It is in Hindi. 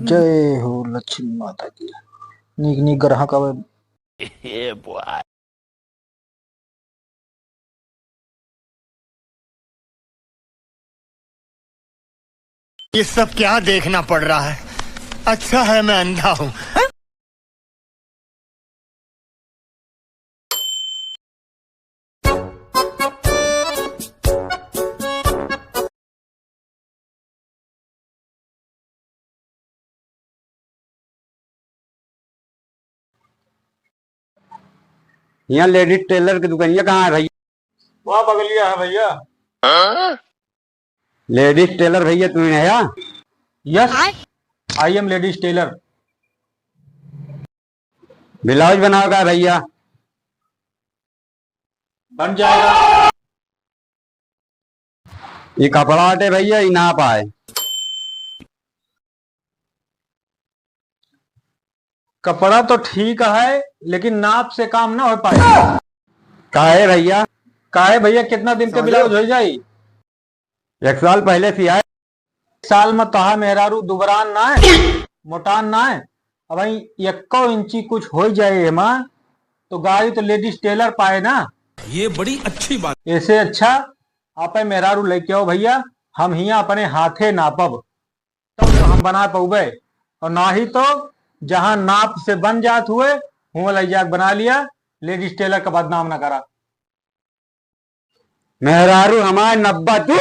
जय हो लक्ष्मी माता की। नीक नीक ग्राहक आवे। ये सब क्या देखना पड़ रहा है? अच्छा है मैं अंधा हूँ। यहाँ लेडीज टेलर की दुकानिया कहाँ है भैया? वहाँ बगलिया है भैया। लेडीज टेलर भैया तुम्हें है यहाँ? Yes, I am ladies tailor. Blouse बनाओगा भैया? बन जाएगा। ये कपड़ा हटे भैया, ये नाप आए। कपड़ा तो ठीक है लेकिन नाप से काम ना हो पाए। काहे भैया? काहे भैया, कितना दिन के ब्लाउज हो जाई? 1 साल पहले सिया है। साल में तहा मेहरारू दुबरान ना है, मोटान ना है। अब भाई 1 इंची कुछ हो जाए माँ तो गाड़ी तो लेडीज टेलर पाए ना। ये बड़ी अच्छी बात। ऐसे अच्छा आप मेहरारू लेके आओ भैया, हम हिया अपने हाथे नापब तब तो हम बना पाऊबे, और ना ही तो जहां नाप से बन जात हुए हुआ ले जाके बना लिया। लेडीज टेलर का बदनाम ना करा। मेहरारू हमारे 90 तू